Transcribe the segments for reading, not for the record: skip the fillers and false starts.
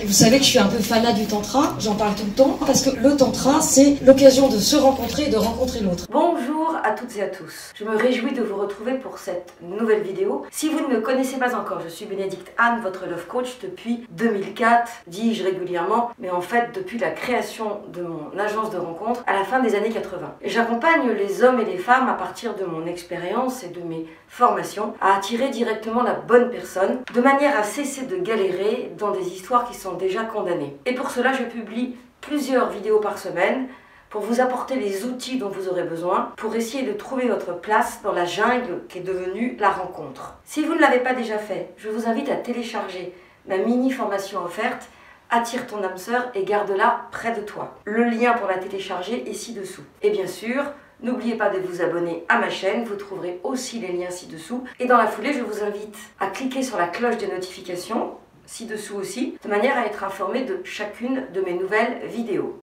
Vous savez que je suis un peu fanat du tantra, j'en parle tout le temps, parce que le tantra, c'est l'occasion de se rencontrer et de rencontrer l'autre. Bonjour à toutes et à tous. Je me réjouis de vous retrouver pour cette nouvelle vidéo. Si vous ne me connaissez pas encore, je suis Bénédicte Anne, votre Love Coach depuis 2004, dis-je régulièrement, mais en fait depuis la création de mon agence de rencontres à la fin des années 80. J'accompagne les hommes et les femmes à partir de mon expérience et de mes formations à attirer directement la bonne personne, de manière à cesser de galérer dans des histoires qui sont déjà condamnées. Et pour cela, je publie plusieurs vidéos par semaine pour vous apporter les outils dont vous aurez besoin pour essayer de trouver votre place dans la jungle qui est devenue la rencontre. Si vous ne l'avez pas déjà fait, je vous invite à télécharger ma mini-formation offerte Attire ton âme sœur et garde-la près de toi. Le lien pour la télécharger est ci-dessous. Et bien sûr, n'oubliez pas de vous abonner à ma chaîne, vous trouverez aussi les liens ci-dessous. Et dans la foulée, je vous invite à cliquer sur la cloche des notifications, ci-dessous aussi, de manière à être informé de chacune de mes nouvelles vidéos.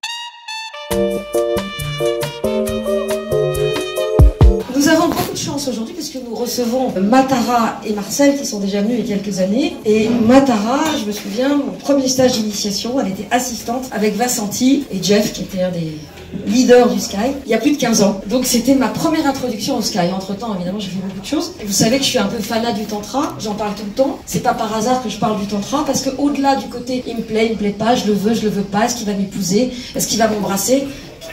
Nous avons beaucoup de chance aujourd'hui puisque nous recevons Matara et Marcel qui sont déjà venus il y a quelques années. Et Matara, je me souviens, mon premier stage d'initiation, elle était assistante avec Vassanti et Jeff qui était un des leaders du Sky, il y a plus de 15 ans. Donc c'était ma première introduction au Sky. Entre temps, évidemment, j'ai fait beaucoup de choses. Et vous savez que je suis un peu fanat du tantra, j'en parle tout le temps. C'est pas par hasard que je parle du tantra, parce que au-delà du côté il me plaît pas, je le veux pas, est-ce qu'il va m'épouser, est-ce qu'il va m'embrasser,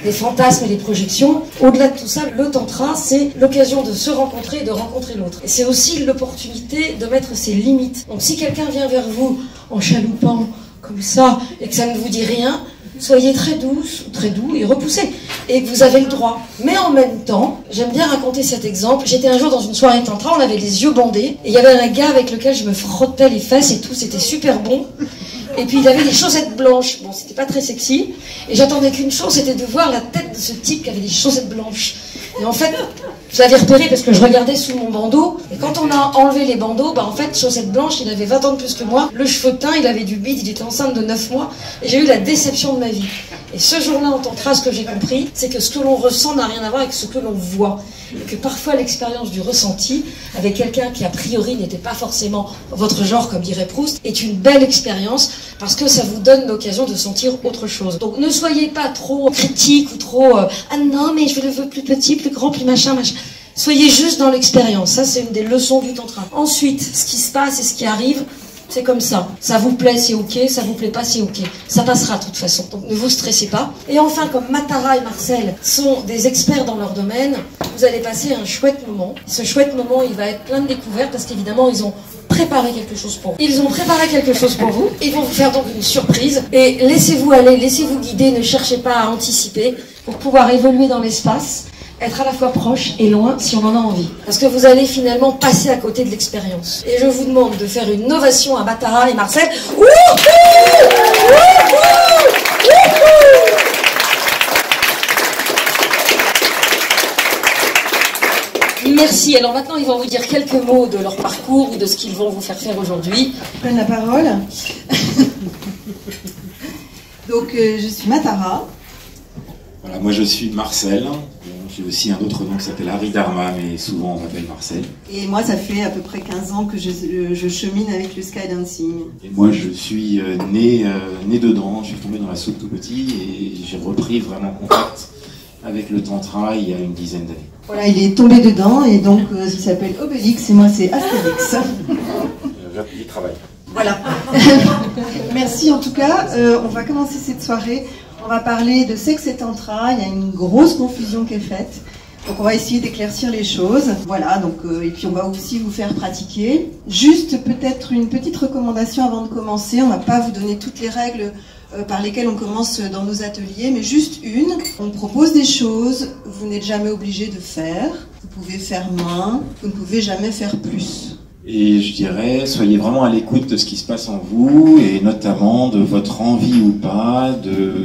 les fantasmes et les projections, au-delà de tout ça, le tantra, c'est l'occasion de se rencontrer et de rencontrer l'autre. Et c'est aussi l'opportunité de mettre ses limites. Donc si quelqu'un vient vers vous en chaloupant comme ça et que ça ne vous dit rien, soyez très douce, très doux et repoussez. Et que vous avez le droit. Mais en même temps, j'aime bien raconter cet exemple. J'étais un jour dans une soirée tantra, on avait les yeux bandés, et il y avait un gars avec lequel je me frottais les fesses et tout, c'était super bon. Et puis il avait des chaussettes blanches. Bon, c'était pas très sexy. Et j'attendais qu'une chose, c'était de voir la tête de ce type qui avait des chaussettes blanches. Et en fait, je l'avais repéré parce que je regardais sous mon bandeau. Et quand on a enlevé les bandeaux, bah en fait, chaussettes blanches, il avait 20 ans de plus que moi. Le cheveu teint, il avait du bide, il était enceinte de 9 mois. Et j'ai eu la déception de ma vie. Et ce jour-là, en tantra, ce que j'ai compris, c'est que ce que l'on ressent n'a rien à voir avec ce que l'on voit. Et que parfois l'expérience du ressenti avec quelqu'un qui a priori n'était pas forcément votre genre, comme dirait Proust, est une belle expérience parce que ça vous donne l'occasion de sentir autre chose. Donc ne soyez pas trop critique ou trop ah non mais je le veux plus petit, plus grand, plus machin. Soyez juste dans l'expérience. Ça c'est une des leçons du tantra. Ensuite, ce qui se passe et ce qui arrive, c'est comme ça. Ça vous plaît, c'est ok. Ça vous plaît pas, c'est ok. Ça passera de toute façon. Donc ne vous stressez pas. Et enfin, comme Matara et Marcel sont des experts dans leur domaine, vous allez passer un chouette moment. Ce chouette moment, il va être plein de découvertes parce qu'évidemment, ils ont préparé quelque chose pour vous. Ils ont préparé quelque chose pour vous. Ils vont vous faire donc une surprise. Et laissez-vous aller, laissez-vous guider. Ne cherchez pas à anticiper pour pouvoir évoluer dans l'espace. Être à la fois proche et loin si on en a envie. Parce que vous allez finalement passer à côté de l'expérience. Et je vous demande de faire une ovation à Matara et Marcel. Wouhou! Merci. Alors maintenant, ils vont vous dire quelques mots de leur parcours ou de ce qu'ils vont vous faire faire aujourd'hui. Je prends la parole. Donc, je suis Matara. Voilà, moi je suis Marcel. J'ai aussi un autre nom qui s'appelle Hari Dharma, mais souvent on m'appelle Marcel. Et moi, ça fait à peu près 15 ans que je chemine avec le Skydancing. Et moi je suis né dedans, je suis tombé dans la soupe tout petit et j'ai repris vraiment contact avec le tantra il y a une dizaine d'années. Voilà, il est tombé dedans et donc il s'appelle Obélix et moi c'est Astérix. J'y travaille. Voilà. Merci en tout cas. On va commencer cette soirée. On va parler de sexe et tantra. Il y a une grosse confusion qui est faite. Donc on va essayer d'éclaircir les choses. Voilà, donc, et puis on va aussi vous faire pratiquer. Juste peut-être une petite recommandation avant de commencer. On ne va pas vous donner toutes les règles par lesquelles on commence dans nos ateliers, mais juste une. On propose des choses, vous n'êtes jamais obligé de faire. Vous pouvez faire moins, vous ne pouvez jamais faire plus. Et je dirais, soyez vraiment à l'écoute de ce qui se passe en vous, et notamment de votre envie ou pas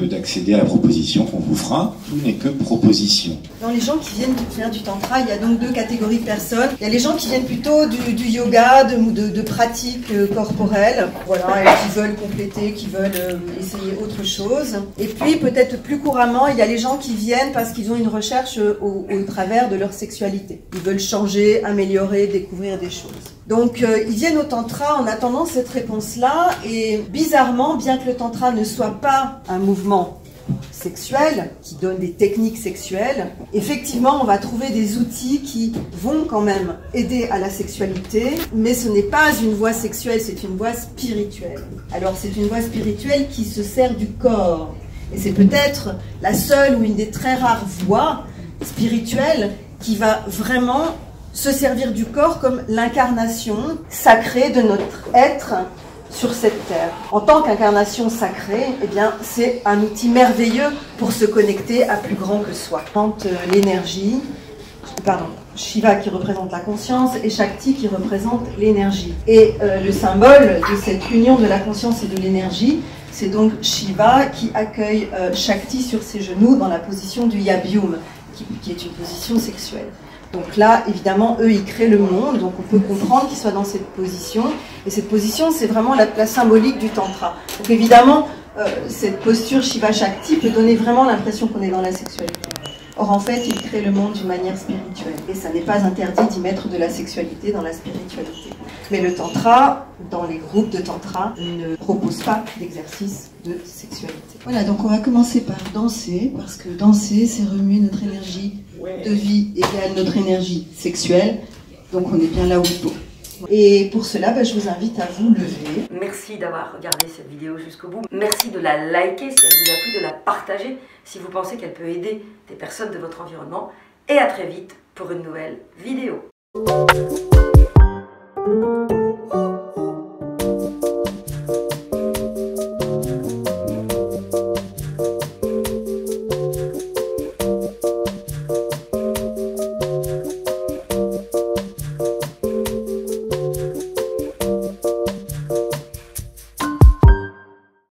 d'accéder à la proposition qu'on vous fera. Tout n'est que proposition. Dans les gens qui viennent faire du tantra, il y a donc deux catégories de personnes. Il y a les gens qui viennent plutôt du yoga, de pratiques corporelles, voilà, et qui veulent compléter, qui veulent essayer autre chose. Et puis peut-être plus couramment, il y a les gens qui viennent parce qu'ils ont une recherche au travers de leur sexualité. Ils veulent changer, améliorer, découvrir des choses. Donc ils viennent au tantra en attendant cette réponse-là, et bizarrement, bien que le tantra ne soit pas un mouvement sexuel, qui donne des techniques sexuelles, effectivement on va trouver des outils qui vont quand même aider à la sexualité, mais ce n'est pas une voie sexuelle, c'est une voie spirituelle. Alors c'est une voie spirituelle qui se sert du corps, et c'est peut-être la seule ou une des très rares voies spirituelles qui va vraiment se servir du corps comme l'incarnation sacrée de notre être sur cette terre. En tant qu'incarnation sacrée, eh bien, c'est un outil merveilleux pour se connecter à plus grand que soi. L'énergie, Shiva qui représente la conscience et Shakti qui représente l'énergie. Et le symbole de cette union de la conscience et de l'énergie, c'est donc Shiva qui accueille Shakti sur ses genoux dans la position du Yabhyum, qui est une position sexuelle. Donc là, évidemment, eux, ils créent le monde, donc on peut comprendre qu'ils soient dans cette position. Et cette position, c'est vraiment la symbolique du tantra. Donc évidemment, cette posture Shiva Shakti peut donner vraiment l'impression qu'on est dans la sexualité. Or, en fait, ils créent le monde d'une manière spirituelle. Et ça n'est pas interdit d'y mettre de la sexualité dans la spiritualité. Mais le tantra, dans les groupes de tantra, ne propose pas d'exercice de sexualité. Voilà, donc on va commencer par danser, parce que danser, c'est remuer notre énergie de vie égale notre énergie sexuelle. Donc on est bien là où il faut. Et pour cela, je vous invite à vous lever. Merci d'avoir regardé cette vidéo jusqu'au bout. Merci de la liker si elle vous a plu, de la partager si vous pensez qu'elle peut aider des personnes de votre environnement. Et à très vite pour une nouvelle vidéo.